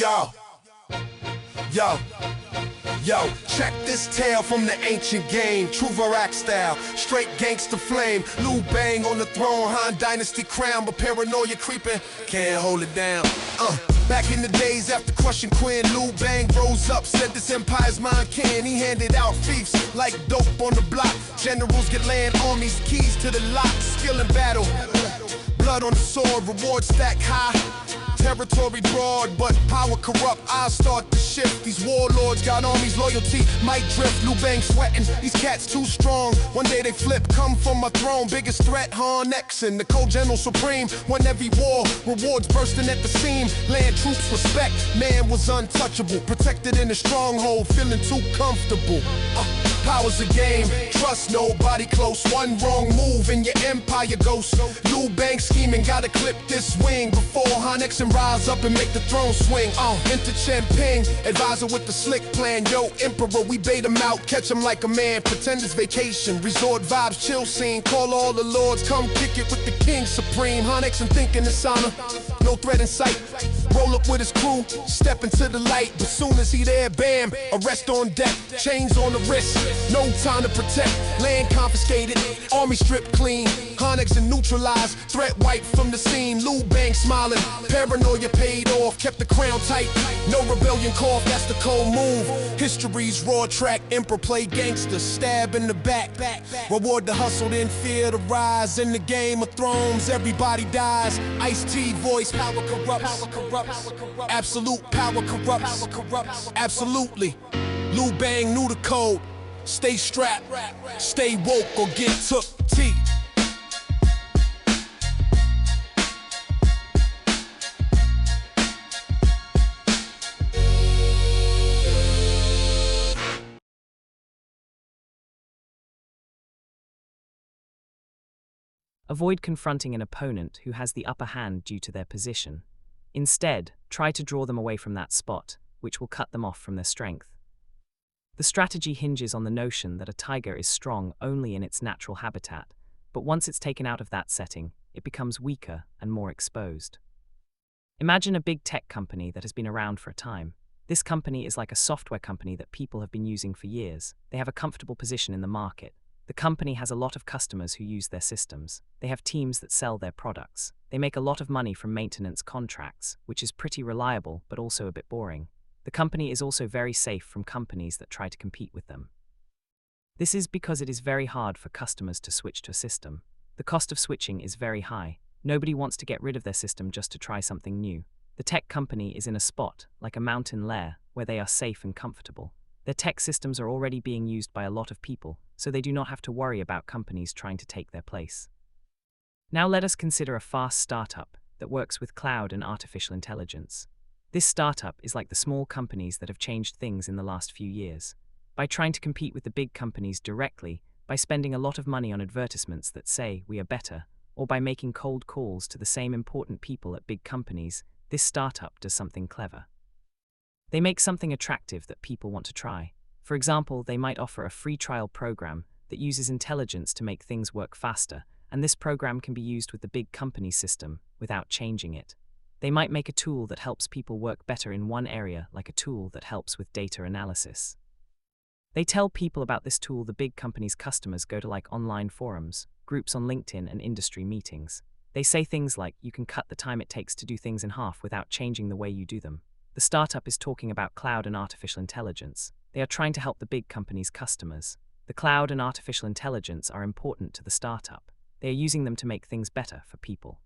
Yo, yo, yo, check this tale from the ancient game, truverack style, straight gangster flame. Liu Bang on the throne, Han Dynasty crown, but paranoia creeping, can't hold it down. Back in the days after crushing Quinn, Liu Bang rose up, said this empire's mine kin. He handed out fiefs like dope on the block. Generals get land armies, keys to the lock. Skill in battle, blood on the sword, reward stack high. Territory broad, but power corrupt. I'll start to shift. These warlords got armies, loyalty might drift. Liu Bang sweating, these cats too strong. One day they flip, come from my throne. Biggest threat, Han Nexon, the co-general supreme. Won every war, rewards bursting at the seam. Land troops respect, man was untouchable. Protected in a stronghold, feeling too comfortable. Power's a game, trust nobody close. One wrong move and your empire goes. Liu Bang scheming, gotta clip this wing before Han Nexon rise up and make the throne swing. Enter Chen Ping, advisor with the slick plan. Yo, Emperor, we bait him out, catch him like a man. Pretend it's vacation, resort vibes, chill scene. Call all the lords, come kick it with the king supreme. Han Nexon thinking it's honor, no threat in sight. Roll up with his crew, step into the light. But soon as he there, bam, arrest on deck. Chains on the wrist, no time to protect. Land confiscated, army stripped clean. Han Nexon neutralized, threat wiped from the scene. Liu Bang smiling, paranoia paid off. Kept the crown tight, no rebellion cough, that's the cold move. History's raw track, Emperor play gangster. Stab in the back, reward the hustle, then fear the rise. In the Game of Thrones, everybody dies. Ice-T voice, power corrupts. Absolute power corrupts. Absolutely. Liu Bang knew the code. Stay strapped, stay woke or get took T. Avoid confronting an opponent who has the upper hand due to their position. Instead, try to draw them away from that spot, which will cut them off from their strength. The strategy hinges on the notion that a tiger is strong only in its natural habitat, but once it's taken out of that setting, it becomes weaker and more exposed. Imagine a big tech company that has been around for a time. This company is like a software company that people have been using for years. They have a comfortable position in the market. The company has a lot of customers who use their systems. They have teams that sell their products. They make a lot of money from maintenance contracts, which is pretty reliable but also a bit boring. The company is also very safe from companies that try to compete with them. This is because it is very hard for customers to switch to a system. The cost of switching is very high. Nobody wants to get rid of their system just to try something new. The tech company is in a spot, like a mountain lair, where they are safe and comfortable. Their tech systems are already being used by a lot of people, so they do not have to worry about companies trying to take their place. Now let us consider a fast startup that works with cloud and artificial intelligence. This startup is like the small companies that have changed things in the last few years. By trying to compete with the big companies directly, by spending a lot of money on advertisements that say we are better, or by making cold calls to the same important people at big companies, this startup does something clever. They make something attractive that people want to try. For example, they might offer a free trial program that uses intelligence to make things work faster, and this program can be used with the big company system without changing it. They might make a tool that helps people work better in one area, like a tool that helps with data analysis. They tell people about this tool. The big company's customers go to like online forums, groups on LinkedIn and industry meetings. They say things like, you can cut the time it takes to do things in half without changing the way you do them. The startup is talking about cloud and artificial intelligence. They are trying to help the big company's customers. The cloud and artificial intelligence are important to the startup. They are using them to make things better for people.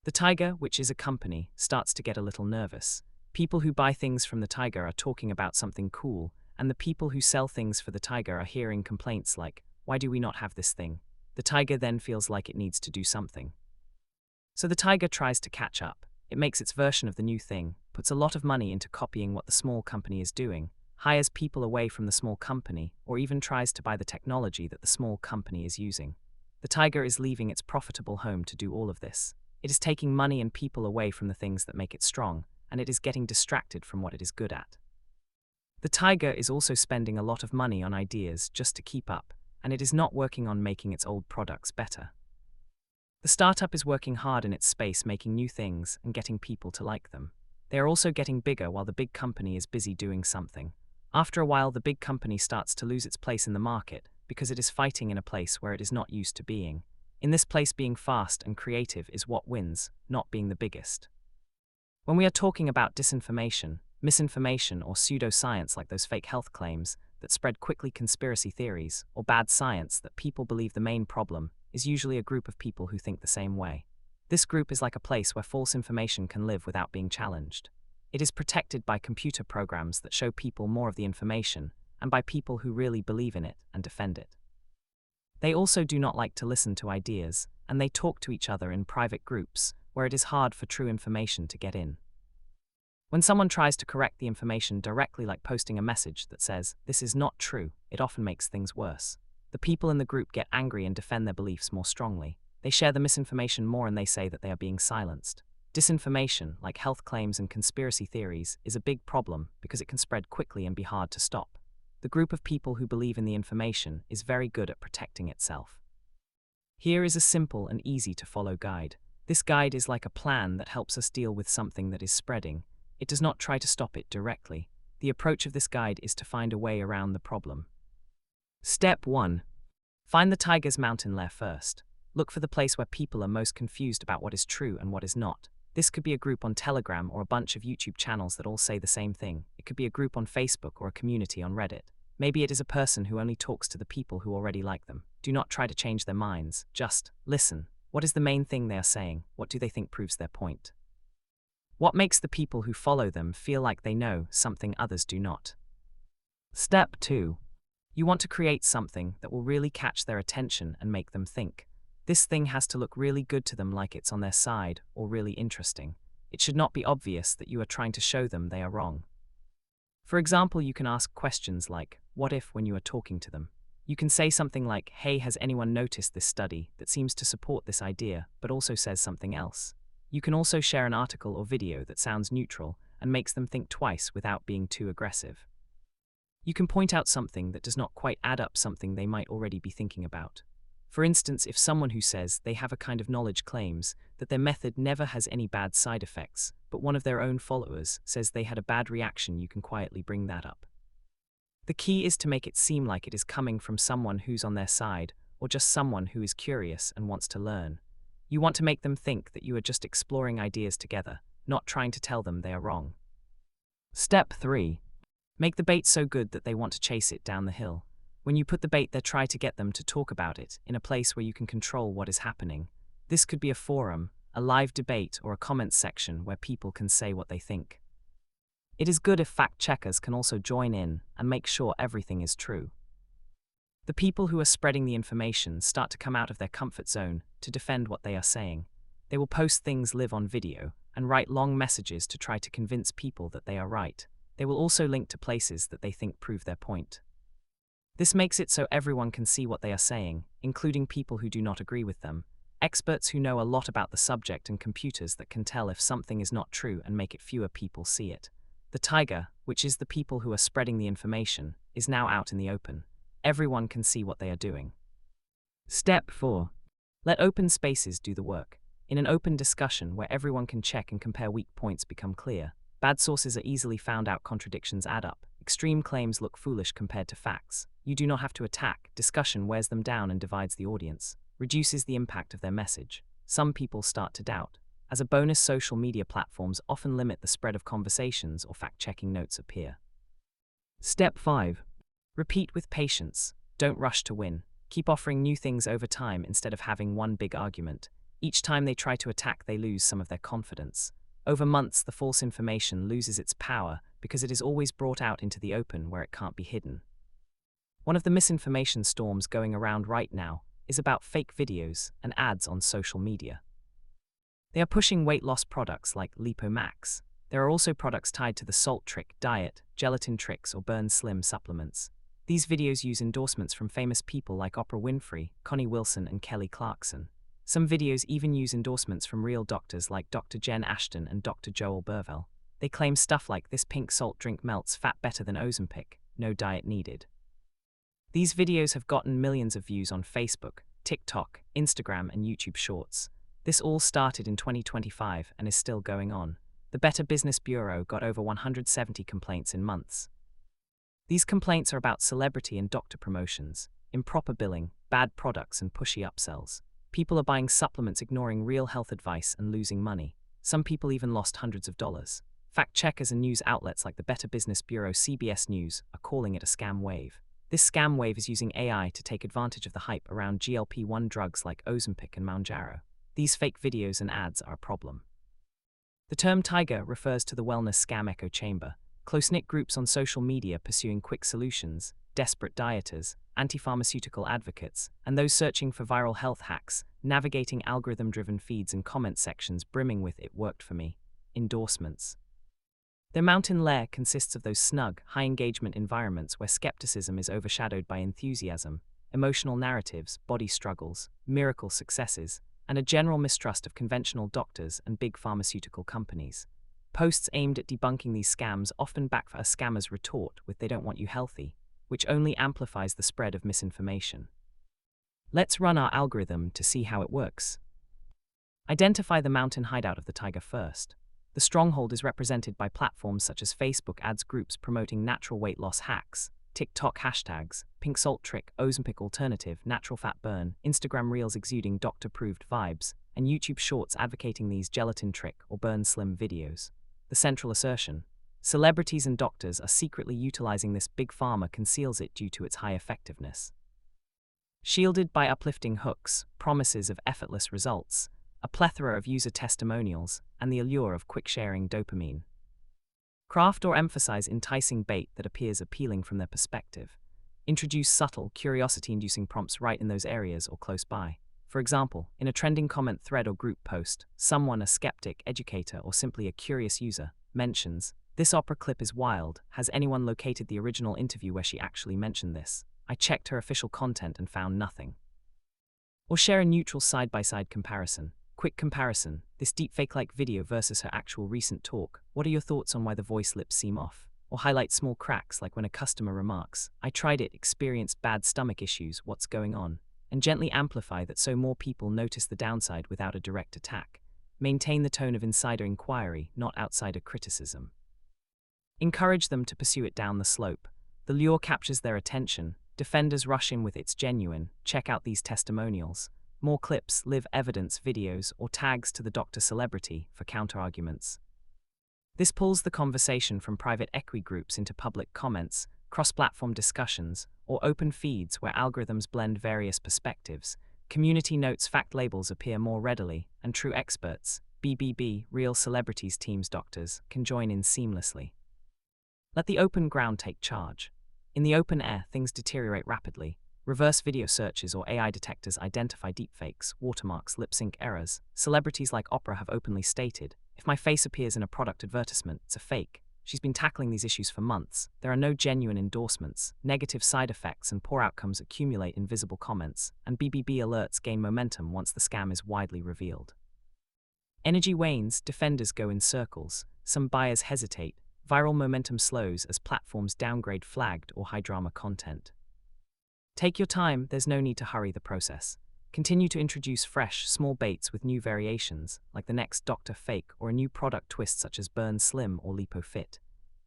The tiger, which is a company, starts to get a little nervous. People who buy things from the tiger are talking about something cool, and the people who sell things for the tiger are hearing complaints like, why do we not have this thing? The tiger then feels like it needs to do something. So the tiger tries to catch up. It makes its version of the new thing, puts a lot of money into copying what the small company is doing, hires people away from the small company, or even tries to buy the technology that the small company is using. The tiger is leaving its profitable home to do all of this. It is taking money and people away from the things that make it strong, and it is getting distracted from what it is good at. The tiger is also spending a lot of money on ideas just to keep up, and it is not working on making its old products better. The startup is working hard in its space, making new things and getting people to like them. They are also getting bigger while the big company is busy doing something. After a while, the big company starts to lose its place in the market because it is fighting in a place where it is not used to being. In this place, being fast and creative is what wins, not being the biggest. When we are talking about disinformation, misinformation, or pseudoscience like those fake health claims that spread quickly, conspiracy theories, or bad science that people believe, the main problem is usually a group of people who think the same way. This group is like a place where false information can live without being challenged. It is protected by computer programs that show people more of the information, and by people who really believe in it and defend it. They also do not like to listen to ideas, and they talk to each other in private groups, where it is hard for true information to get in. When someone tries to correct the information directly, like posting a message that says, "This is not true," it often makes things worse. The people in the group get angry and defend their beliefs more strongly. They share the misinformation more and they say that they are being silenced. Disinformation, like health claims and conspiracy theories, is a big problem because it can spread quickly and be hard to stop. The group of people who believe in the information is very good at protecting itself. Here is a simple and easy to follow guide. This guide is like a plan that helps us deal with something that is spreading. It does not try to stop it directly. The approach of this guide is to find a way around the problem. Step 1. Find the tiger's mountain lair first. Look for the place where people are most confused about what is true and what is not. This could be a group on Telegram or a bunch of YouTube channels that all say the same thing. It could be a group on Facebook or a community on Reddit. Maybe it is a person who only talks to the people who already like them. Do not try to change their minds. Just listen. What is the main thing they are saying? What do they think proves their point? What makes the people who follow them feel like they know something others do not? Step 2. You want to create something that will really catch their attention and make them think. This thing has to look really good to them, like it's on their side, or really interesting. It should not be obvious that you are trying to show them they are wrong. For example, you can ask questions like, "What if?" when you are talking to them. You can say something like, "Hey, has anyone noticed this study that seems to support this idea, but also says something else?" You can also share an article or video that sounds neutral and makes them think twice without being too aggressive. You can point out something that does not quite add up, something they might already be thinking about. For instance, if someone who says they have a kind of knowledge claims that their method never has any bad side effects, but one of their own followers says they had a bad reaction, you can quietly bring that up. The key is to make it seem like it is coming from someone who's on their side, or just someone who is curious and wants to learn. You want to make them think that you are just exploring ideas together, not trying to tell them they are wrong. Step 3. Make the bait so good that they want to chase it down the hill. When you put the bait there, try to get them to talk about it in a place where you can control what is happening. This could be a forum, a live debate, or a comments section where people can say what they think. It is good if fact-checkers can also join in and make sure everything is true. The people who are spreading the information start to come out of their comfort zone to defend what they are saying. They will post things live on video and write long messages to try to convince people that they are right. They will also link to places that they think prove their point. This makes it so everyone can see what they are saying, including people who do not agree with them, experts who know a lot about the subject, and computers that can tell if something is not true and make it fewer people see it. The tiger, which is the people who are spreading the information, is now out in the open. Everyone can see what they are doing. Step 4. Let open spaces do the work. In an open discussion where everyone can check and compare, weak points become clear. Bad sources are easily found out, contradictions add up. Extreme claims look foolish compared to facts. You do not have to attack. Discussion wears them down and divides the audience, reduces the impact of their message. Some people start to doubt. As a bonus, social media platforms often limit the spread of conversations or fact-checking notes appear. Step 5. Repeat with patience. Don't rush to win. Keep offering new things over time instead of having one big argument. Each time they try to attack, they lose some of their confidence. Over months, the false information loses its power because it is always brought out into the open where it can't be hidden. One of the misinformation storms going around right now is about fake videos and ads on social media. They are pushing weight loss products like Lipo Max. There are also products tied to the Salt Trick diet, Gelatin Tricks, or Burn Slim supplements. These videos use endorsements from famous people like Oprah Winfrey, Connie Wilson, and Kelly Clarkson. Some videos even use endorsements from real doctors like Dr. Jen Ashton and Dr. Joel Burvell. They claim stuff like, "This pink salt drink melts fat better than Ozempic, no diet needed." These videos have gotten millions of views on Facebook, TikTok, Instagram, and YouTube Shorts. This all started in 2025 and is still going on. the Better Business Bureau got over 170 complaints in months. These complaints are about celebrity and doctor promotions, improper billing, bad products, and pushy upsells. People are buying supplements ignoring real health advice and losing money. Some people even lost hundreds of dollars. Fact-checkers and news outlets like the Better Business Bureau CBS News are calling it a scam wave. This scam wave is using AI to take advantage of the hype around GLP-1 drugs like Ozempic and Mounjaro. These fake videos and ads are a problem. The term Tiger refers to the wellness scam echo chamber, close-knit groups on social media pursuing quick solutions, desperate dieters, anti-pharmaceutical advocates, and those searching for viral health hacks, navigating algorithm-driven feeds and comment sections brimming with "it worked for me" endorsements. Their mountain lair consists of those snug, high-engagement environments where skepticism is overshadowed by enthusiasm, emotional narratives, body struggles, miracle successes, and a general mistrust of conventional doctors and big pharmaceutical companies. Posts aimed at debunking these scams often backfire. A scammer's retort with "they don't want you healthy," which only amplifies the spread of misinformation. Let's run our algorithm to see how it works. Identify the mountain hideout of the tiger first. The stronghold is represented by platforms such as Facebook ads groups promoting natural weight loss hacks, TikTok hashtags, pink salt trick, Ozempic alternative, natural fat burn, Instagram reels exuding doctor-proved vibes, and YouTube shorts advocating these gelatin trick or burn slim videos. The central assertion: celebrities and doctors are secretly utilizing this. Big pharma conceals it due to its high effectiveness. Shielded by uplifting hooks, promises of effortless results, a plethora of user testimonials, and the allure of quick-sharing dopamine. Craft or emphasize enticing bait that appears appealing from their perspective. Introduce subtle, curiosity-inducing prompts right in those areas or close by. For example, in a trending comment thread or group post, someone, a skeptic, educator, or simply a curious user, mentions, "This opera clip is wild. Has anyone located the original interview where she actually mentioned this? I checked her official content and found nothing." Or share a neutral side-by-side comparison. Quick comparison: this deepfake-like video versus her actual recent talk. What are your thoughts on why the voice lips seem off? Or highlight small cracks like when a customer remarks, "I tried it, experienced bad stomach issues, what's going on?" And gently amplify that so more people notice the downside without a direct attack. Maintain the tone of insider inquiry, not outsider criticism. Encourage them to pursue it down the slope. The lure captures their attention. Defenders rush in with "it's genuine, check out these testimonials." More clips, live evidence videos, or tags to the doctor celebrity for counterarguments. This pulls the conversation from private equity groups into public comments, cross-platform discussions, or open feeds where algorithms blend various perspectives. Community notes, fact labels appear more readily, and true experts, BBB, real celebrities, teams, doctors, can join in seamlessly. Let the open ground take charge. In the open air, things deteriorate rapidly. Reverse video searches or AI detectors identify deepfakes, watermarks, lip-sync errors. Celebrities like Oprah have openly stated, "If my face appears in a product advertisement, it's a fake." She's been tackling these issues for months. There are no genuine endorsements. Negative side effects and poor outcomes accumulate in visible comments, and BBB alerts gain momentum once the scam is widely revealed. Energy wanes, defenders go in circles. Some buyers hesitate. Viral momentum slows as platforms downgrade flagged or high-drama content. Take your time, there's no need to hurry the process. Continue to introduce fresh, small baits with new variations, like the next Dr. Fake or a new product twist such as Burn Slim or Lipo Fit.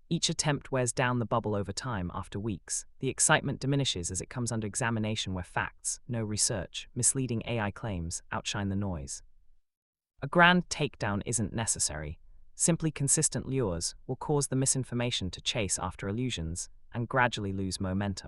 Each attempt wears down the bubble over time. After weeks, the excitement diminishes as it comes under examination where facts, no research, misleading AI claims outshine the noise. A grand takedown isn't necessary. Simply consistent lures will cause the misinformation to chase after illusions and gradually lose momentum.